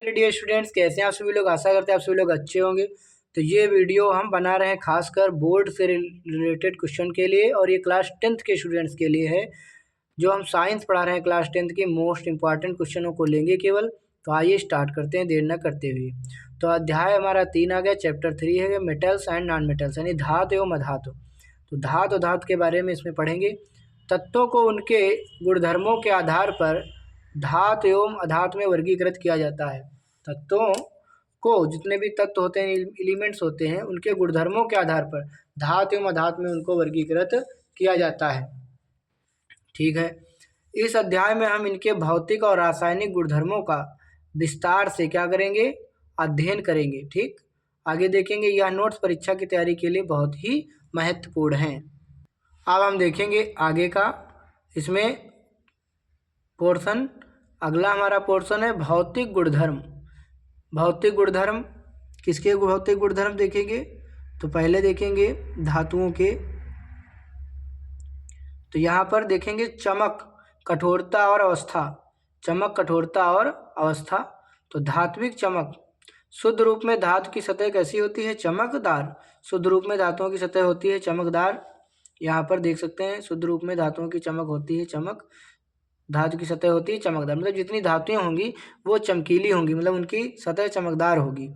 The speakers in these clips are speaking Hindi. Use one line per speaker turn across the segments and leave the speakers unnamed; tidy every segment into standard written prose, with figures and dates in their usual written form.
डियर स्टूडेंट्स, कैसे हैं आप सभी लोग। आशा करते हैं आप सभी लोग अच्छे होंगे। तो ये वीडियो हम बना रहे हैं खासकर बोर्ड से रिलेटेड क्वेश्चन के लिए, और ये क्लास 10th के स्टूडेंट्स के लिए है। जो हम साइंस पढ़ा रहे हैं क्लास 10th के मोस्ट इंपॉर्टेंट क्वेश्चनों को लेंगे केवल। तो आइए स्टार्ट करते हैं देर न करते हुए। तो अध्याय हमारा 3 आ गया, चैप्टर 3 है मेटल्स एंड नॉन मेटल्स, यानी धातु एवं अधातु। तो धातु धातु के बारे में इसमें पढ़ेंगे। तत्वों को उनके गुणधर्मों के आधार पर धातु एवं अधातु में वर्गीकृत किया जाता है। तत्वों को, जितने भी तत्व होते हैं, एलिमेंट्स होते हैं, उनके गुणधर्मों के आधार पर धातु एवं अधातु में उनको वर्गीकृत किया जाता है। ठीक है, इस अध्याय में हम इनके भौतिक और रासायनिक गुणधर्मों का विस्तार से क्या करेंगे, अध्ययन करेंगे। ठीक, आगे देखेंगे। यह नोट्स परीक्षा की तैयारी के लिए बहुत ही महत्वपूर्ण हैं। अब हम देखेंगे आगे का इसमें पोर्शन। अगला हमारा पोर्शन है भौतिक गुणधर्म। भौतिक गुणधर्म, किसके भौतिक गुणधर्म देखेंगे? तो पहले देखेंगे धातुओं के। तो यहाँ पर देखेंगे चमक, कठोरता और अवस्था। चमक, कठोरता और अवस्था। तो धात्विक चमक, शुद्ध रूप में धातु की सतह कैसी होती है? चमकदार। शुद्ध रूप में धातुओं की सतह होती है चमकदार। यहाँ पर देख सकते हैं, शुद्ध रूप में धातुओं की चमक होती है चमक, धातु की सतह होती है चमकदार। मतलब जितनी धातुएं होंगी वो चमकीली होंगी, मतलब उनकी सतह चमकदार होगी,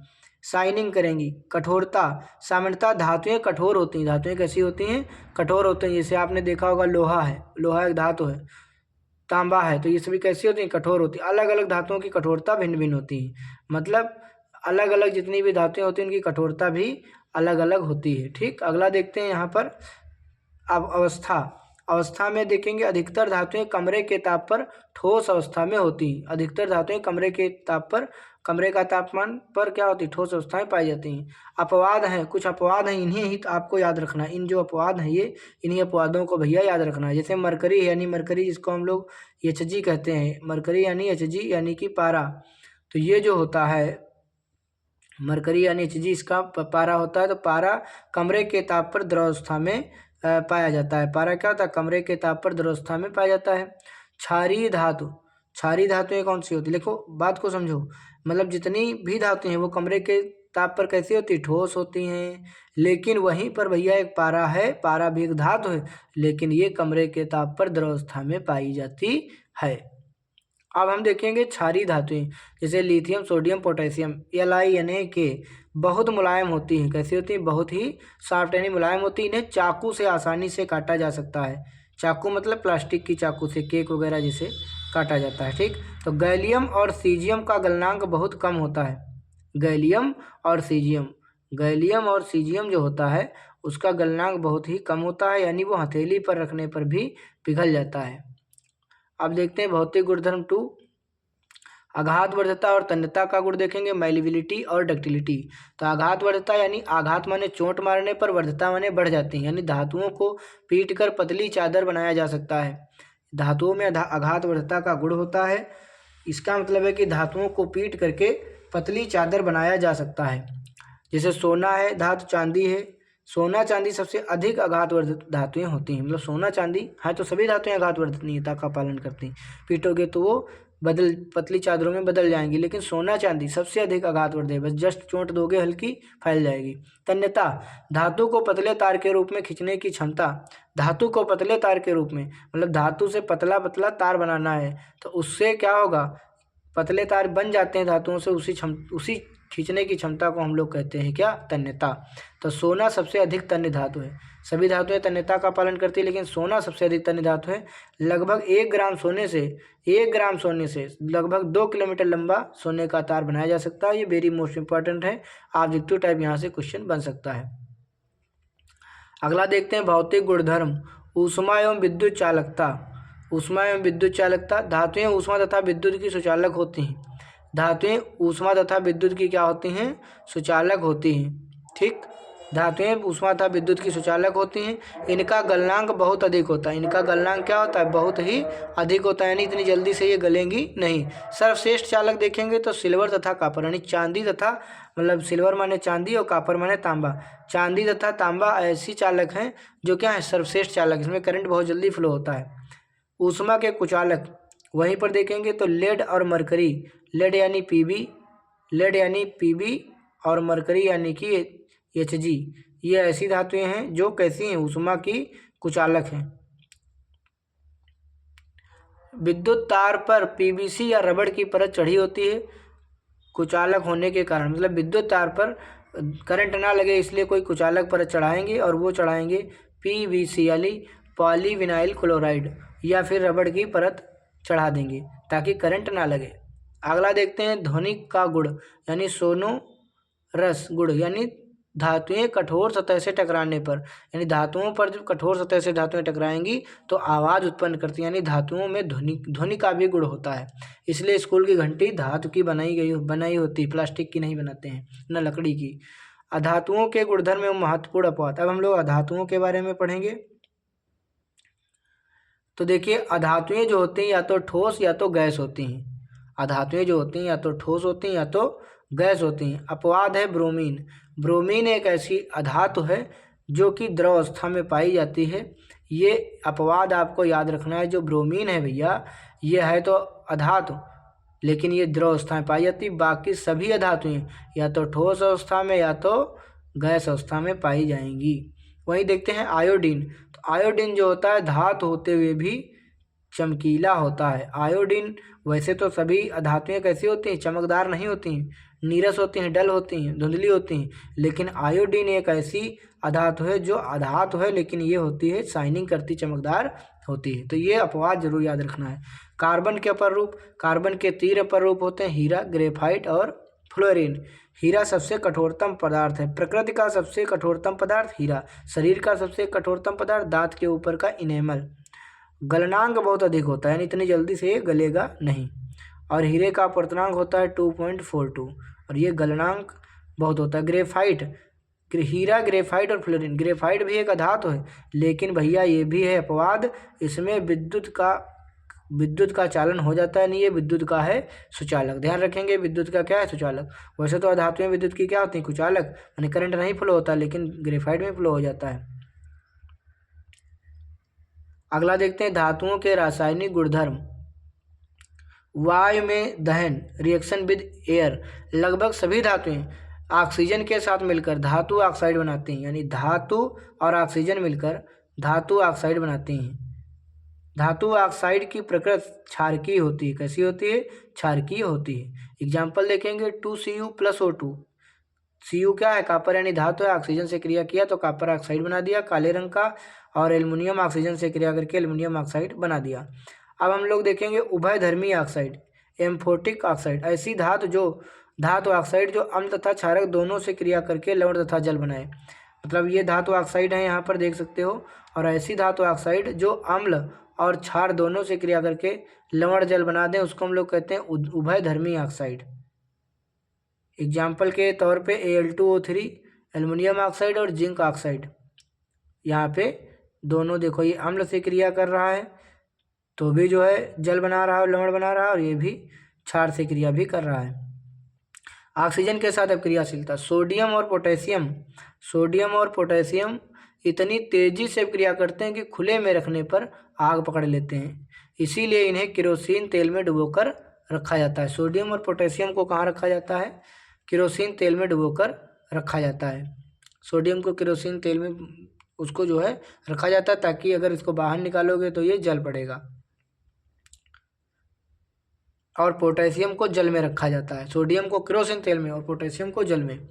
शाइनिंग करेंगी। कठोरता, सामान्यतः धातुएं कठोर होती हैं। धातुएं कैसी होती हैं? कठोर होती हैं। जैसे आपने देखा होगा लोहा है, लोहा एक धातु है। तांबा है, तो ये सभी कैसी होती हैं? कठोर होती हैं। अलग अलग धातुओं की कठोरता भिन्न भिन्न होती है। मतलब अलग अलग जितनी भी धातुएं होती हैं उनकी कठोरता भी अलग अलग होती है। ठीक, अगला देखते हैं यहाँ पर। अब अवस्था, अवस्था में देखेंगे अधिकतर धातुएं कमरे के ताप पर ठोस अवस्था में होती हैं। अधिकतर धातुएं कमरे के ताप पर, कमरे का तापमान पर क्या होती है? ठोस अवस्था में पाई जाती हैं। अपवाद हैं, कुछ अपवाद हैं, इन्हें ही आपको याद रखना है। इन जो अपवाद हैं ये, इन्हीं अपवादों को भैया याद रखना है। जैसे मरकरी है, यानी मरकरी जिसको हम लोग एचजी कहते हैं, मरकरी यानी एचजी यानी कि पारा। तो ये जो होता है मरकरी यानी एचजी, इसका पारा होता है। तो पारा कमरे के ताप पर द्रवावस्था में पाया जाता है। पारा क्या होता है? कमरे के ताप पर द्रवावस्था में पाया जाता है। क्षारीय धातु, क्षारीय धातुएं कौन सी होती है? देखो बात को समझो। मतलब जितनी भी धातुएं हैं वो कमरे के ताप पर कैसी होती है? ठोस होती हैं। लेकिन वहीं पर भैया एक पारा है, पारा भी एक धातु है, लेकिन ये कमरे के ताप पर द्रवावस्था में पाई जाती है। अब हम देखेंगे क्षारीय धातुएं, जैसे लिथियम, सोडियम, पोटेशियम, LiNa बहुत मुलायम होती हैं। कैसी होती हैं? बहुत ही सॉफ्ट यानी मुलायम होती हैं। इन्हें चाकू से आसानी से काटा जा सकता है। चाकू मतलब प्लास्टिक की चाकू से, केक वगैरह जिसे काटा जाता है। ठीक, तो गैलियम और सीजियम का गलनांक बहुत कम होता है। गैलियम और सीजियम, गैलियम और सीजियम जो होता है उसका गलनांक बहुत ही कम होता है, यानी वो हथेली पर रखने पर भी पिघल जाता है। अब देखते हैं भौतिक गुणधर्म 2। आघात वर्धता और तन्यता का गुण देखेंगे, मैलिबिलिटी और डक्टिलिटी। तो आघात वर्धता यानी आघात माने चोट मारने पर, वर्धता माने बढ़ जाती है, यानी धातुओं को पीट कर पतली चादर बनाया जा सकता है। धातुओं में आघात वर्धता का गुण होता है। इसका मतलब है कि धातुओं को पीट करके पतली चादर बनाया जा सकता है। जैसे सोना है धातु, चांदी है। सोना चांदी सबसे अधिक आघातवर्धित धातुएं होती हैं। मतलब सोना चांदी है तो सभी धातुएं आघातवर्धनीयता का पालन करती हैं। पीटोगे तो वो पतली चादरों में बदल जाएंगी, लेकिन सोना चांदी सबसे अधिक आघातवर्धक, बस जस्ट चोट दोगे हल्की फैल जाएगी। तन्यता, धातु को पतले तार के रूप में खींचने की क्षमता। धातु को पतले तार के रूप में, मतलब धातु से पतला पतला तार बनाना है तो उससे क्या होगा? पतले तार बन जाते हैं धातुओं से, उसी खींचने की क्षमता को हम लोग कहते हैं क्या? तन्यता। तो सोना सबसे अधिक तन्य धातु है। सभी धातुएं तन्यता का पालन करती है, लेकिन सोना सबसे अधिक तन्य धातु है। लगभग 1 ग्राम सोने से लगभग 2 किलोमीटर लंबा सोने का तार बनाया जा सकता है। ये वेरी मोस्ट इंपॉर्टेंट है, ऑब्जेक्टिव टाइप यहाँ से क्वेश्चन बन सकता है। अगला देखते हैं भौतिक गुणधर्म, ऊष्मा एवं विद्युत चालकता। ऊष्मा एवं विद्युत चालकता, धातुएं ऊष्मा तथा विद्युत की सुचालक होती हैं। धातुएं ऊष्मा तथा विद्युत की क्या होती हैं? सुचालक होती हैं। ठीक, धातुएं ऊष्मा तथा विद्युत की सुचालक होती हैं। इनका गलनांक बहुत अधिक होता है। इनका गलनांक क्या होता है? बहुत ही अधिक होता है, यानी इतनी जल्दी से ये गलेंगी नहीं। सर्वश्रेष्ठ चालक देखेंगे तो सिल्वर तथा कॉपर, यानी चांदी तथा, मतलब सिल्वर माने चांदी और कॉपर माने तांबा। चांदी तथा तांबा ऐसी चालक हैं जो क्या है? सर्वश्रेष्ठ चालक, इसमें करंट बहुत जल्दी फ्लो होता है। ऊष्मा के कुचालक वहीं पर देखेंगे तो लेड और मरकरी। लेड यानी Pb, लेड यानी Pb और मरकरी यानी कि Hg, ये ऐसी धातुएं हैं जो कैसी हैं, ऊष्मा की कुचालक हैं। विद्युत तार पर पीवीसी या रबड़ की परत चढ़ी होती है कुचालक होने के कारण, मतलब विद्युत तार पर करंट ना लगे इसलिए कोई कुचालक परत चढ़ाएंगे, और वो चढ़ाएंगे पीवीसी यानी पॉलीविनाइल क्लोराइड, या फिर रबड़ की परत चढ़ा देंगे ताकि करंट ना लगे। अगला देखते हैं ध्वनि का गुण यानी सोनोरस गुण, यानी धातुएं कठोर सतह से टकराने पर, यानी धातुओं पर जब कठोर सतह से धातुएं टकराएंगी तो आवाज़ उत्पन्न करती है, यानी धातुओं में ध्वनि का भी गुण होता है। इसलिए स्कूल की घंटी धातु की बनाई होती, प्लास्टिक की नहीं बनाते हैं, न लकड़ी की। अधातुओं के गुणधर्म एवं महत्वपूर्ण अपवाद। अब हम लोग अधातुओं के बारे में पढ़ेंगे। तो देखिए, अधातुएं जो होती हैं या तो ठोस या तो गैस होती हैं। अधातुएं जो होती हैं या तो ठोस होती हैं या तो गैस होती हैं। अपवाद है ब्रोमीन। ब्रोमीन एक ऐसी अधातु है जो कि द्रव अवस्था में पाई जाती है। ये अपवाद आपको याद रखना है। जो ब्रोमीन है भैया, ये है तो अधातु, लेकिन ये द्रव अवस्था में पाई जाती है। बाकी सभी अधातुएं या तो ठोस अवस्था में या तो गैस अवस्था में पाई जाएंगी। वहीं देखते हैं आयोडीन। तो आयोडीन जो होता है धातु होते हुए भी चमकीला होता है। आयोडीन, वैसे तो सभी धातुएं कैसी होती हैं, चमकदार नहीं होती हैं, नीरस होती हैं, डल होती हैं, धुंधली होती हैं, लेकिन आयोडीन एक ऐसी अधातु है जो अधातु है लेकिन ये होती है शाइनिंग करती, चमकदार होती है। तो ये अपवाद जरूर याद रखना है। कार्बन के अपर रूप, कार्बन के 3 अपर रूप होते हैं, हीरा, ग्रेफाइट और फ्लोरीन। हीरा सबसे कठोरतम पदार्थ है। प्रकृति का सबसे कठोरतम पदार्थ हीरा। शरीर का सबसे कठोरतम पदार्थ दांत के ऊपर का इनेमल। गलनांक बहुत अधिक होता है, यानी इतनी जल्दी से ये गलेगा नहीं। और हीरे का अपवर्तनांक होता है 2.42, और ये गलनांक बहुत होता है। ग्रेफाइट, हीरा, ग्रेफाइट और फ्लोरीन। ग्रेफाइट भी एक अधातु है, लेकिन भैया ये भी है अपवाद, इसमें विद्युत का चालन हो जाता है, नहीं ये विद्युत का है सुचालक। ध्यान रखेंगे, विद्युत का क्या है, सुचालक। वैसे तो धातुएं विद्युत की क्या होती हैं, कुचालक, यानी करंट नहीं फ्लो होता, लेकिन ग्रेफाइट में फ्लो हो जाता है। अगला देखते हैं धातुओं के रासायनिक गुणधर्म। वायु में दहन, रिएक्शन विद एयर। लगभग सभी धातुएं ऑक्सीजन के साथ मिलकर धातु ऑक्साइड बनाती हैं, यानी धातु और ऑक्सीजन मिलकर धातु ऑक्साइड बनाती हैं। धातु ऑक्साइड की प्रकृति क्षारकीय होती है। कैसी होती है, क्षारकीय होती है। एग्जाम्पल देखेंगे 2Cu+O2। Cu क्या है, कॉपर, यानी धातु है, ऑक्सीजन से क्रिया किया तो कॉपर ऑक्साइड बना दिया काले रंग का, और एल्युमिनियम ऑक्सीजन से क्रिया करके एल्युमिनियम ऑक्साइड बना दिया। अब हम लोग देखेंगे उभयधर्मी ऑक्साइड, एम्फोटिक ऑक्साइड। ऐसी धातु ऑक्साइड जो अम्ल तथा क्षारक दोनों से क्रिया करके लवण तथा जल बनाए। मतलब ये धातु ऑक्साइड है, यहाँ पर देख सकते हो। और ऐसी धातु ऑक्साइड जो अम्ल और क्षार दोनों से क्रिया करके लवण जल बना दें, उसको हम लोग कहते हैं उभयधर्मी ऑक्साइड। एग्जाम्पल के तौर पे Al2O3, एल्युमिनियम ऑक्साइड और जिंक ऑक्साइड। यहाँ पे दोनों देखो, ये अम्ल से क्रिया कर रहा है तो भी जो है जल बना रहा है, लवण बना रहा है, और ये भी क्षार से क्रिया भी कर रहा है। ऑक्सीजन के साथ अभिक्रियाशीलता। सोडियम और पोटेशियम इतनी तेजी से क्रिया करते हैं कि खुले में रखने पर आग पकड़ लेते हैं, इसीलिए इन्हें केरोसिन तेल में डुबोकर रखा जाता है। सोडियम और पोटेशियम को कहाँ रखा जाता है, केरोसिन तेल में डुबोकर रखा जाता है। सोडियम को केरोसिन तेल में उसको जो है रखा जाता है, ताकि अगर इसको बाहर निकालोगे तो ये जल पड़ेगा। और पोटेशियम को जल में रखा जाता है, सोडियम को केरोसिन तेल में और पोटेशियम को जल में।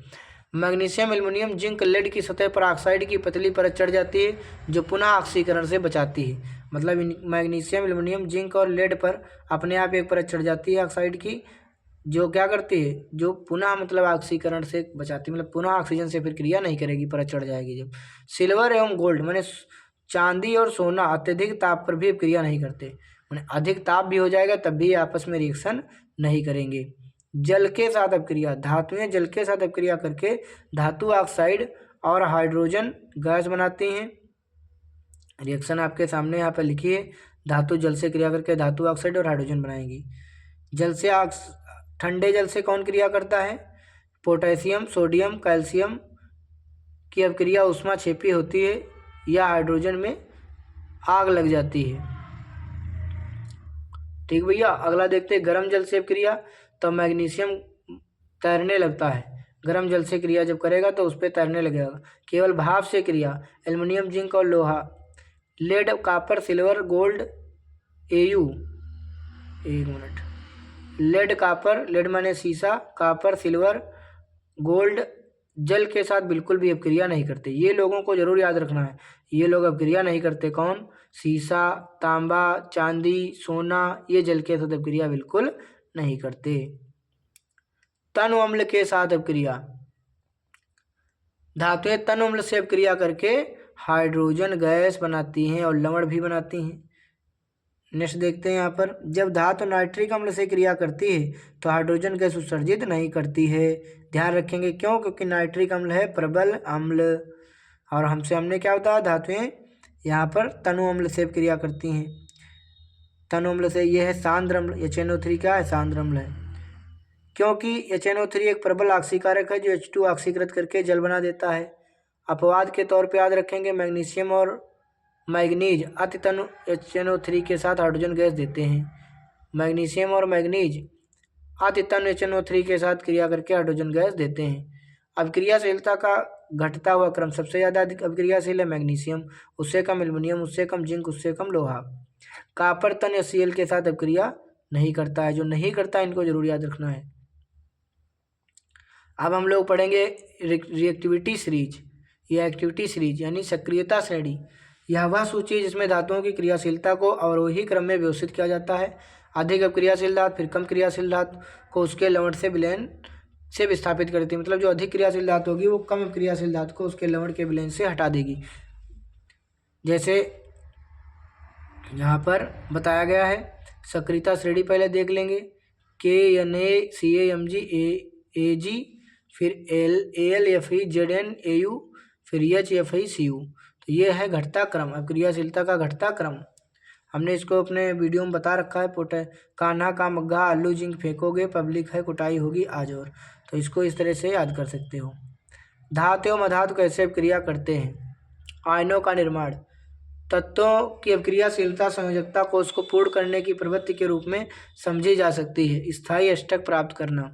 मैग्नीशियम, एल्युमिनियम, जिंक, लेड की सतह पर ऑक्साइड की पतली परत चढ़ जाती है जो पुनः ऑक्सीकरण से बचाती है। मतलब मैग्नीशियम, एल्युमिनियम, जिंक और लेड पर अपने आप एक परत चढ़ जाती है ऑक्साइड की, जो क्या करती है, जो पुनः मतलब ऑक्सीकरण से बचाती है, मतलब पुनः ऑक्सीजन से फिर क्रिया नहीं करेगी, परत चढ़ जाएगी जब। सिल्वर एवं गोल्ड माने चांदी और सोना अत्यधिक ताप पर भी क्रिया नहीं करते, माने अधिक ताप भी हो जाएगा तब भी आपस में रिएक्शन नहीं करेंगे। जल के साथ अपक्रिया, धातुएं जल के साथ अपक्रिया करके धातु ऑक्साइड और हाइड्रोजन गैस बनाती हैं। रिएक्शन आपके सामने यहाँ पर लिखी है, धातु जल से क्रिया करके धातु ऑक्साइड और हाइड्रोजन बनाएगी। जल से ठंडे जल से कौन क्रिया करता है, पोटेशियम, सोडियम, कैल्शियम की अपक्रिया ऊष्माक्षेपी होती है या हाइड्रोजन में आग लग जाती है। ठीक भैया। अगला देखते हैं गर्म जल से अपक्रिया। तो मैग्नीशियम तैरने लगता है। गर्म जल से क्रिया जब करेगा तो उस पर तैरने लगेगा। केवल भाप से क्रिया, एल्युमिनियम, जिंक और लोहा, lead, copper, silver, gold, AU, एक मिनट, लेड, कॉपर, लेड माने शीशा, कॉपर, सिल्वर, गोल्ड जल के साथ बिल्कुल भी अपक्रिया नहीं करते। ये लोगों को जरूर याद रखना है, ये लोग अपक्रिया नहीं करते। कौन? शीशा, तांबा, चांदी, सोना, ये जल के साथ अपक्रिया बिल्कुल नहीं करते। तनु अम्ल के साथ अपक्रिया, धातुएं तनु अम्ल से अपक्रिया करके हाइड्रोजन गैस बनाती हैं और लवण भी बनाती हैं। नेक्स्ट देखते हैं यहाँ पर, जब धातु नाइट्रिक अम्ल से क्रिया करती है तो हाइड्रोजन गैस उत्सर्जित नहीं करती है। ध्यान रखेंगे क्यों? क्योंकि नाइट्रिक अम्ल है प्रबल अम्ल, और हमने क्या बताया, धातुएं यहाँ पर तनु अम्ल से क्रिया करती हैं। तनु अम्ल से ये है सांद्र अम्ल, HNO3 क्या है? सांद्र अम्ल है, क्योंकि HNO3 एक प्रबल ऑक्सीकारक है जो H2 ऑक्सीकृत करके जल बना देता है। अपवाद के तौर पे याद रखेंगे मैग्नीशियम और मैग्नीज अति तनु HNO3 के साथ हाइड्रोजन गैस देते हैं। मैग्नीशियम और मैग्नीज अति तनु HNO3 के साथ क्रिया करके हाइड्रोजन गैस देते हैं। अभिक्रियाशीलता का घटता हुआ क्रम, सबसे ज़्यादा अधिक अभिक्रियाशील है मैग्नीशियम, उससे कम एल्युमिनियम, उससे कम जिंक, उससे कम लोहा। कॉपर तन HCl के साथ अभिक्रिया नहीं करता है। जो नहीं करता है इनको जरूर याद रखना है। अब हम लोग पढ़ेंगे रिएक्टिविटी सीरीज या एक्टिविटी सीरीज यानी सक्रियता श्रेणी। यह वह सूची है जिसमें धातुओं की क्रियाशीलता को अवरोही क्रम में व्यवस्थित किया जाता है। अधिक अक्रियाशील धातु फिर कम क्रियाशील धातु को उसके लवण से विलयन से विस्थापित करती है। मतलब जो अधिक क्रियाशील धातु होगी वो कम क्रियाशील धातु को उसके लवण के विलयन से हटा देगी। जैसे यहाँ पर बताया गया है, सक्रियता श्रेणी पहले देख लेंगे, KNaCaMg Ag, फिर AlFe ZnAu, फिर HFeCu। तो ये है घटता क्रम, अक्रियाशीलता का घटता क्रम। हमने इसको अपने वीडियो में बता रखा है। कान्हा का मग्घा आलू जिंक फेंकोगे, पब्लिक है कुटाई होगी आज और। तो इसको इस तरह से याद कर सकते हो। धातु एवं अधातु कैसे क्रिया करते हैं? आयनों का निर्माण, तत्वों की अक्रियाशीलता संयोजकता को उसको पूर्ण करने की प्रवृत्ति के रूप में समझी जा सकती है। स्थायी अष्टक प्राप्त करना।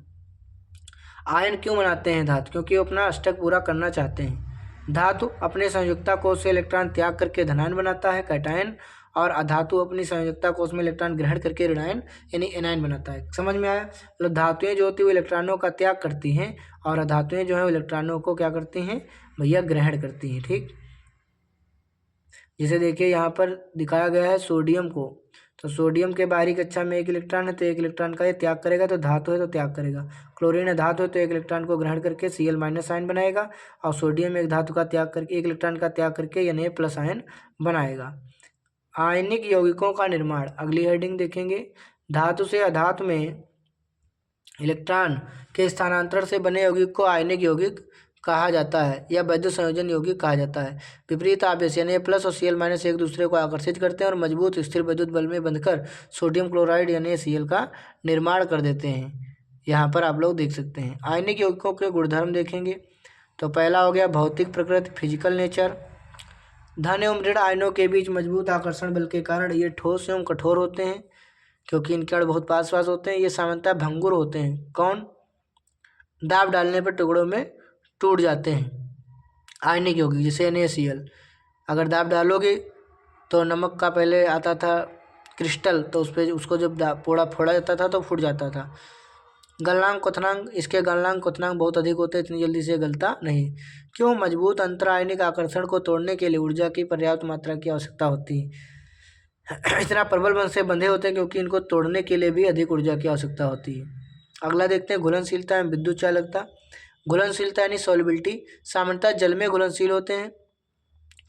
आयन क्यों बनाते हैं धातु? क्योंकि वो अपना अष्टक पूरा करना चाहते हैं। धातु अपने संयोजकता कोष से इलेक्ट्रॉन त्याग करके धनायन बनाता है, कैटायन, और अधातु अपनी संयोजकता कोष में इलेक्ट्रॉन ग्रहण करके ऋणायन यानी एनायन बनाता है। समझ में आया? मतलब धातुएं जो होती है वो इलेक्ट्रॉनों का त्याग करती हैं और अधातुएं जो है वो इलेक्ट्रॉनों को क्या करती हैं भैया? ग्रहण करती हैं। ठीक, जैसे देखिए यहाँ पर दिखाया गया है सोडियम को, तो सोडियम के बाहरी कक्षा में एक इलेक्ट्रॉन है तो एक इलेक्ट्रॉन का ये त्याग करेगा, तो धातु है तो त्याग करेगा। क्लोरीन धातु है तो एक इलेक्ट्रॉन को ग्रहण करके Cl- आयन बनाएगा, और सोडियम एक धातु का त्याग करके एक इलेक्ट्रॉन का त्याग करके Na+ आयन बनाएगा। आयनिक यौगिकों का निर्माण, अगली हेडिंग देखेंगे। धातु से अधातु में इलेक्ट्रॉन के स्थानांतरण से बने यौगिक को आयनिक यौगिक कहा जाता है या वैद्युत संयोजन यौगिक कहा जाता है। विपरीत आवेश यानी Na+ और Cl- एक दूसरे को आकर्षित करते हैं और मजबूत स्थिर विद्युत बल में बंधकर सोडियम क्लोराइड यानी Cl का निर्माण कर देते हैं। यहाँ पर आप लोग देख सकते हैं। आयनिक यौगिकों के गुणधर्म देखेंगे तो पहला हो गया भौतिक प्रकृति, फिजिकल नेचर। धन एवं ऋण आयनों के बीच मजबूत आकर्षण बल के कारण ये ठोस एवं कठोर होते हैं क्योंकि इनके अण बहुत पास होते हैं। ये सामान्यतः भंगुर होते हैं। कौन? दाब डालने पर टुकड़ों में टूट जाते हैं। आयनिक यौगिक जैसे NaCl, अगर दाब डालोगे तो नमक का पहले आता था क्रिस्टल, तो उस पर उसको जब फोड़ा जाता था तो फूट जाता था। गलनांक क्वथनांक, इसके गलनांक क्वथनांक बहुत अधिक होते हैं, इतनी जल्दी से गलता नहीं। क्यों? मजबूत अंतरायनिक आकर्षण को तोड़ने के लिए ऊर्जा की पर्याप्त मात्रा की आवश्यकता होती है। इतना प्रबल बल से बंधे होते हैं क्योंकि इनको तोड़ने के लिए भी अधिक ऊर्जा की आवश्यकता होती है। अगला देखते हैं घुलनशीलता एवं विद्युत चालकता। घुलनशीलता यानी सॉल्युबिलिटी, सामान्यतः जल में घुलनशील होते हैं।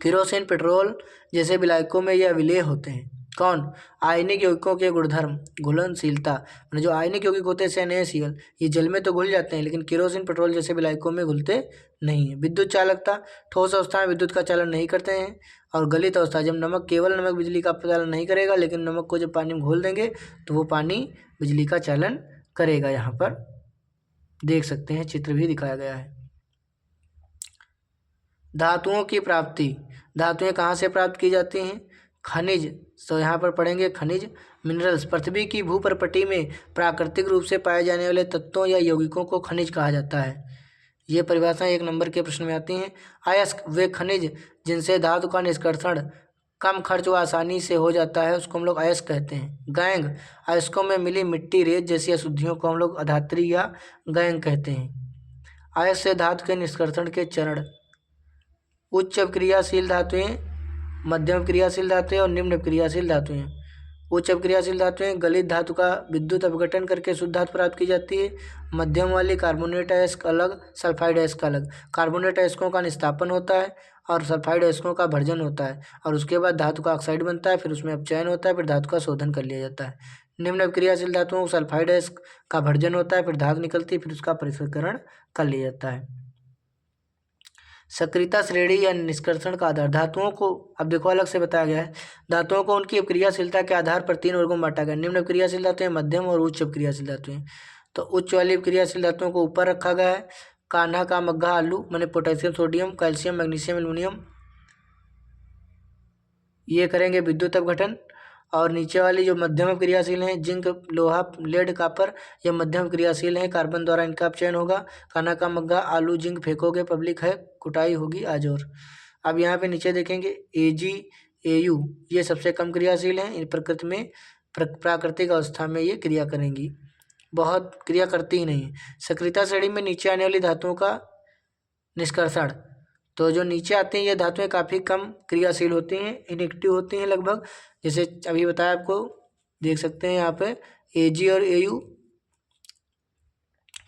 केरोसिन, पेट्रोल जैसे विलायकों में ये अविलेय होते हैं। कौन? आयनिक यौगिकों के गुणधर्म, घुलनशीलता, मतलब जो आयनिक यौगिक होते हैं NaCl, ये जल में तो घुल जाते हैं लेकिन केरोसिन, पेट्रोल जैसे विलायकों में घुलते नहीं हैं। विद्युत चालकता, ठोस अवस्था में विद्युत का चालन नहीं करते हैं। और गलित अवस्था, जब केवल नमक बिजली का चालन नहीं करेगा, लेकिन नमक को जब पानी में घोल देंगे तो वो पानी बिजली का चालन करेगा। यहाँ पर देख सकते हैं, चित्र भी दिखाया गया है। धातुओं की प्राप्ति, धातुएं कहाँ से प्राप्त की जाती हैं? खनिज, तो यहाँ पर पढ़ेंगे खनिज। मिनरल्स, पृथ्वी की भूपर्पटी में प्राकृतिक रूप से पाए जाने वाले तत्वों या यौगिकों को खनिज कहा जाता है। ये परिभाषाएं 1 नंबर के प्रश्न में आती हैं। अयस्क, वे खनिज जिनसे धातु का निष्कर्षण कम खर्च व आसानी से हो जाता है, उसको हम लोग अयस्क कहते हैं। गैंग, अयस्कों में मिली मिट्टी, रेत जैसी अशुद्धियों को हम लोग अधात्री या गैंग कहते हैं। अयस्क से धातु के निष्कर्षण के चरण: उच्च क्रियाशील धातुएं, मध्यम क्रियाशील धातुएं और निम्न क्रियाशील धातुएं। उच्च क्रियाशील धातुएं गलित धातु का विद्युत अपघटन करके शुद्ध धातु प्राप्त की जाती है। मध्यम वाली कार्बोनेट अयस्क अलग, सल्फाइड अयस्क अलग। कार्बोनेट अयस्कों का निस्तापन होता है और सल्फाइड अयस्कों का भर्जन होता है, और उसके बाद धातु का ऑक्साइड बनता है, फिर उसमें अपचयन होता है, फिर धातु का शोधन कर लिया जाता है। निम्न क्रियाशील धातुओं सल्फाइड अयस्क का भर्जन होता है, फिर धातु निकलती है, फिर उसका पृथक्करण कर लिया जाता है। सक्रियता श्रेणी या निष्कर्षण का आधार: धातुओं को, अब देखो अलग से बताया गया है, धातुओं को उनकी क्रियाशीलता के आधार पर 3 वर्गों में बांटा गया। निम्न क्रियाशील धातुएं, मध्यम और उच्च क्रियाशील धातुएं। तो उच्च वाली क्रियाशील धातुओं को ऊपर रखा गया है। कान्हा का मग्घा आलू, माने potassium, sodium, calcium, magnesium, aluminium, ये करेंगे विद्युत अपघटन। और नीचे वाली जो मध्यम क्रियाशील हैं, जिंक, लोहा, लेड, कापर, ये मध्यम क्रियाशील हैं, कार्बन द्वारा इनका अपचयन होगा। कान्हा का मग्घा आलू, जिंक फेंकोगे पब्लिक है, कुटाई होगी आज। और अब यहाँ पे नीचे देखेंगे Ag, Au, ये सबसे कम क्रियाशील हैं। इन प्रकृति में प्राकृतिक अवस्था में ये क्रिया करेंगी, बहुत क्रिया करती ही नहीं। सक्रियता श्रेणी में नीचे आने वाली धातुओं का निष्कर्षण, तो जो नीचे आते हैं ये धातुएं काफ़ी कम क्रियाशील होती हैं, इनएक्टिव होती हैं लगभग। जैसे अभी बताया आपको, देख सकते हैं यहाँ पे Ag और Au।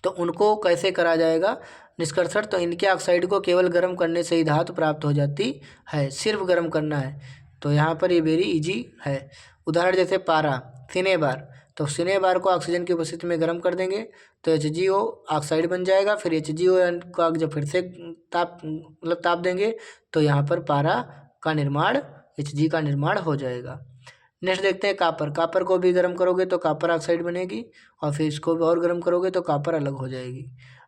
तो उनको कैसे करा जाएगा निष्कर्षण? तो इनके ऑक्साइड को केवल गर्म करने से ही धातु प्राप्त हो जाती है, सिर्फ गर्म करना है। तो यहाँ पर ये वेरी इजी है। उदाहरण जैसे पारा, सिनेबार, तो सिनेबार को ऑक्सीजन की उपस्थिति में गर्म कर देंगे तो HgO ऑक्साइड बन जाएगा। फिर HgO का जब फिर से ताप देंगे तो यहाँ पर पारा का निर्माण, Hg का निर्माण हो जाएगा। नेक्स्ट देखते हैं कापर। कापर को भी गर्म करोगे तो कापर ऑक्साइड बनेगी, और फिर इसको भी और गर्म करोगे तो कापर अलग हो जाएगी।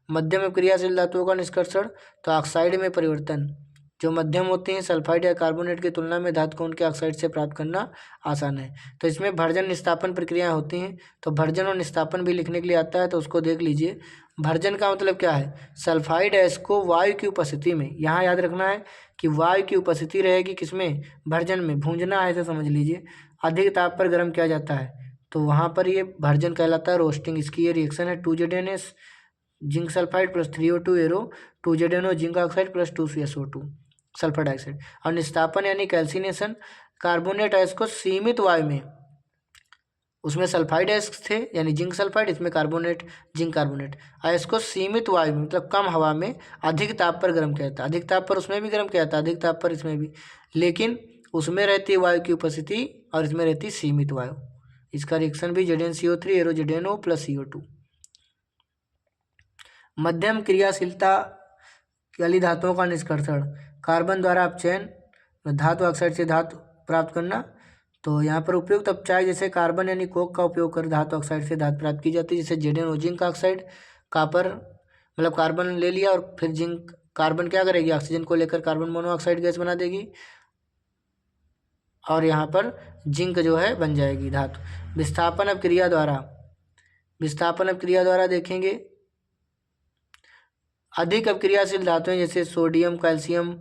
मध्यम क्रियाशील धातुओं का निष्कर्षण, तो ऑक्साइड में परिवर्तन, जो मध्यम होते हैं सल्फाइड या कार्बोनेट की तुलना में धातु को उनके ऑक्साइड से प्राप्त करना आसान है। तो इसमें भर्जन निस्तापन प्रक्रियाएं होती हैं। तो भर्जन और निस्तापन भी लिखने के लिए आता है, तो उसको देख लीजिए। भर्जन का मतलब क्या है? सल्फाइड अयस्क को वायु की उपस्थिति में, यहाँ याद रखना है कि वायु की उपस्थिति रहेगी किसमें? भर्जन में। भूंजना है तो समझ लीजिए, अधिक ताप पर गर्म किया जाता है, तो वहाँ पर ये भर्जन कहलाता है, रोस्टिंग। इसकी ये रिएक्शन है 2ZnS zinc sulphide plus 3O2 arrow 2ZnO zinc oxide plus 2SO2 sulphur dioxide. और निस्तापन यानी कैल्सिनेशन, कार्बोनेट अयस्क को सीमित वायु में, उसमें सल्फाइड अयस्क थे यानी जिंक सल्फाइड, इसमें कार्बोनेट, जिंक कार्बोनेट, अयस्क को सीमित वायु में मतलब कम हवा में अधिक ताप पर गर्म किया जाता है। अधिक ताप पर उसमें भी गर्म किया जाता है, अधिक ताप पर इसमें भी, लेकिन उसमें रहती वायु की उपस्थिति और इसमें रहती सीमित वायु। इसका रिएक्शन भी ZnCO3 arrow ZnO plus CO2। मध्यम क्रियाशीलता वाली धातुओं का निष्कर्षण, कार्बन द्वारा अपचयन, धातु ऑक्साइड से धातु प्राप्त करना। तो यहाँ पर उपयुक्त अपचायक जैसे कार्बन यानी कोक का उपयोग कर धातु ऑक्साइड से धातु प्राप्त की जाती है, जैसे ZnO जिंक ऑक्साइड। कापर मतलब कार्बन ले लिया और फिर जिंक, कार्बन क्या करेगी? ऑक्सीजन को लेकर कार्बन मोनोऑक्साइड गैस बना देगी, और यहाँ पर जिंक जो है बन जाएगी धातु। विस्थापन अपक्रिया द्वारा, विस्थापन अपक्रिया द्वारा देखेंगे, अधिक अपक्रियाशील धातुएं जैसे सोडियम, कैल्शियम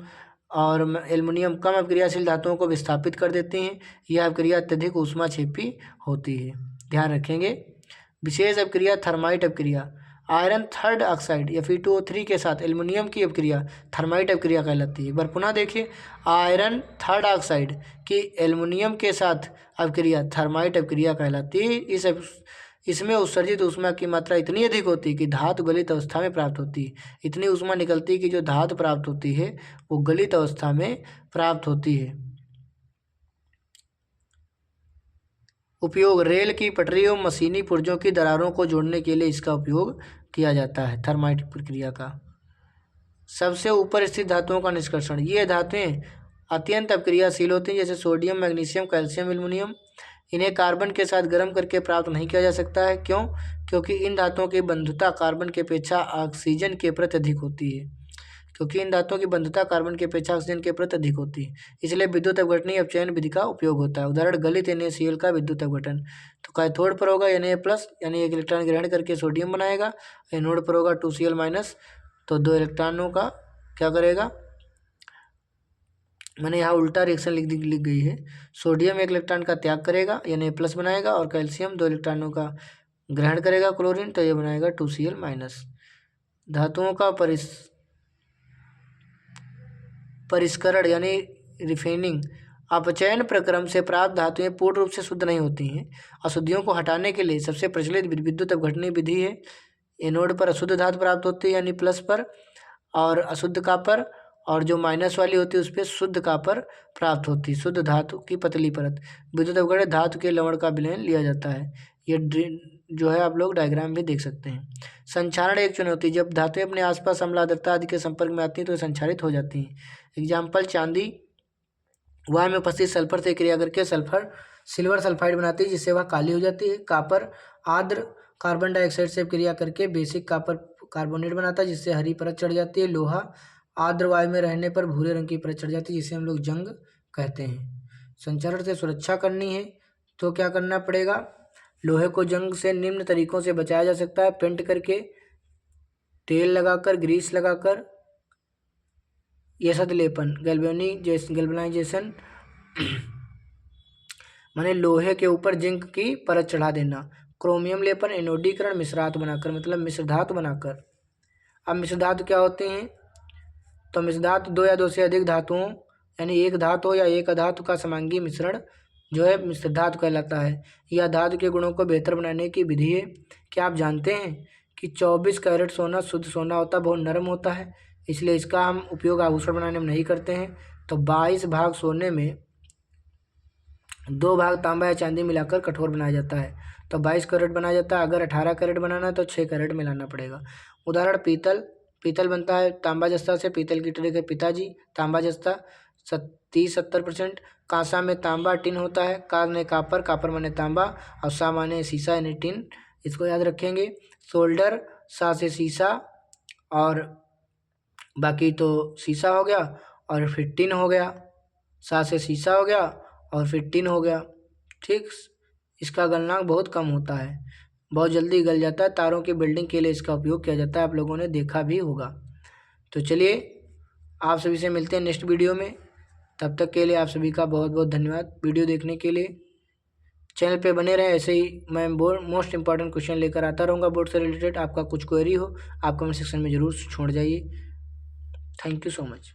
और एल्युमिनियम कम अपक्रियाशील धातुओं को विस्थापित कर देती हैं। यह अपक्रिया अत्यधिक ऊष्माक्षेपी होती है, ध्यान रखेंगे। विशेष अपक्रिया थर्माइट अपक्रिया, आयरन थर्ड ऑक्साइड Fe2O3 के साथ एल्युमिनियम की अपक्रिया थर्माइट अपक्रिया कहलाती है। एक बार पुनः देखिए, आयरन थर्ड ऑक्साइड की एल्युमिनियम के साथ अपक्रिया थर्माइट अपक्रिया कहलाती है। इसमें उत्सर्जित ऊष्मा की मात्रा इतनी अधिक होती है कि धातु गलित अवस्था में प्राप्त होती है। इतनी ऊष्मा निकलती है कि जो धातु प्राप्त होती है वो गलित अवस्था में प्राप्त होती है। उपयोग, रेल की पटरी एवं मशीनी पुर्जों की दरारों को जोड़ने के लिए इसका उपयोग किया जाता है, थर्माइट प्रक्रिया का। सबसे ऊपर स्थित धातुओं का निष्कर्षण, ये धातुएं अत्यंत अपक्रियाशील होती हैं, जैसे सोडियम, मैग्नीशियम, कैल्शियम, एल्युमिनियम। इन्हें कार्बन के साथ गर्म करके प्राप्त नहीं किया जा सकता है। क्यों? क्योंकि इन धातुओं की बंधुता कार्बन की अपेक्षा ऑक्सीजन के प्रति अधिक होती है। क्योंकि इन धातुओं की बंधुता कार्बन की अपेक्षा ऑक्सीजन के प्रति अधिक होती है, इसलिए विद्युत अपघटनीय अपचयन विधि का उपयोग होता है। उदाहरण गलित NaCl का विद्युत अपघटन। तो कैथोड पर होगा Na+, यानी एक इलेक्ट्रॉन ग्रहण करके सोडियम बनाएगा। एनोड पर होगा 2Cl-, तो 2 इलेक्ट्रॉनों का क्या करेगा, मैंने यहाँ उल्टा रिएक्शन लिख गई है। सोडियम एक इलेक्ट्रॉन का त्याग करेगा, Na+ बनाएगा, और कैल्शियम 2 इलेक्ट्रॉनों का ग्रहण करेगा क्लोरीन, तो ये बनाएगा 2Cl-। धातुओं का परिष्करण यानी रिफाइनिंग। अपचयन प्रक्रम से प्राप्त धातुएं पूर्ण रूप से शुद्ध नहीं होती हैं। अशुद्धियों को हटाने के लिए सबसे प्रचलित विद्युत अपघटनीय विधि है। एनोड पर अशुद्ध धातु प्राप्त होती है यानी प्लस पर, और अशुद्ध कॉपर, और जो माइनस वाली होती है उस पर शुद्ध कॉपर प्राप्त होती है, शुद्ध धातु की पतली परत। विद्युत अपघटन धातु के लवण का विलयन लिया जाता है। ये जो है आप लोग डायग्राम भी देख सकते हैं। संक्षारण एक चुनौती। जब धातुएं अपने आसपास अम्ल आर्द्रता आदि के संपर्क में आती हैं तो संक्षारित हो जाती हैं। एग्जाम्पल, चांदी वायु में उपस्थित सल्फर से क्रिया करके सिल्वर सल्फाइड बनाती है जिससे वह काली हो जाती है। कॉपर आर्द्र कार्बन डाइऑक्साइड से क्रिया करके बेसिक कॉपर कार्बोनेट बनाता है जिससे हरी परत चढ़ जाती है। लोहा आर्द्र वायु में रहने पर भूरे रंग की परत चढ़ जाती है जिसे हम लोग जंग कहते हैं। संचरण से सुरक्षा करनी है तो क्या करना पड़ेगा, लोहे को जंग से निम्न तरीकों से बचाया जा सकता है। पेंट करके, तेल लगाकर, ग्रीस लगाकर, यसद लेपन, गैल्वेनाइजेशन माने लोहे के ऊपर जिंक की परत चढ़ा देना। क्रोमियम लेपन, एनोडीकरण, मिश्रात बनाकर, मतलब मिश्र धातु बनाकर। अब मिश्र धातु क्या होते हैं, तो मिश्र धातु 2 या 2 से अधिक धातुओं यानी एक धातु या एक अधातु का समांगी मिश्रण जो है मिश्र धातु कहलाता है। यह धातु के गुणों को बेहतर बनाने की विधि है। क्या आप जानते हैं कि 24 कैरेट सोना शुद्ध सोना होता है, बहुत नरम होता है, इसलिए इसका हम उपयोग आभूषण बनाने में नहीं करते हैं। तो 22 भाग सोने में 2 भाग तांबा या चांदी मिलाकर कठोर बनाया जाता है, तो 22 कैरेट बनाया जाता है। अगर 18 कैरेट बनाना है तो 6 कैरेट मिलाना पड़ेगा। उदाहरण, पीतल बनता है तांबा जस्ता से। पीतल की ट्रे के पिताजी तांबा जस्ता 30-70%। कांसा में तांबा टिन होता है। कार ने कापर, कापर माने तांबा, और सा माने शीशा यानी टिन, इसको याद रखेंगे। शोल्डर सा से शीशा, और बाकी तो शीशा हो गया, और फिर टिन हो गया। सा से शीशा हो गया और फिर टिन हो गया। ठीक, इसका गलनांक बहुत कम होता है, बहुत जल्दी गल जाता है। तारों की बिल्डिंग के लिए इसका उपयोग किया जाता है, आप लोगों ने देखा भी होगा। तो चलिए आप सभी से मिलते हैं नेक्स्ट वीडियो में। तब तक के लिए आप सभी का बहुत बहुत धन्यवाद वीडियो देखने के लिए। चैनल पे बने रहें, ऐसे ही मैं मोस्ट इंपॉर्टेंट क्वेश्चन लेकर आता रहूँगा बोर्ड से रिलेटेड। आपका कुछ क्वेरी हो आप कमेंट सेक्शन में ज़रूर छोड़ जाइए। Thank you so much.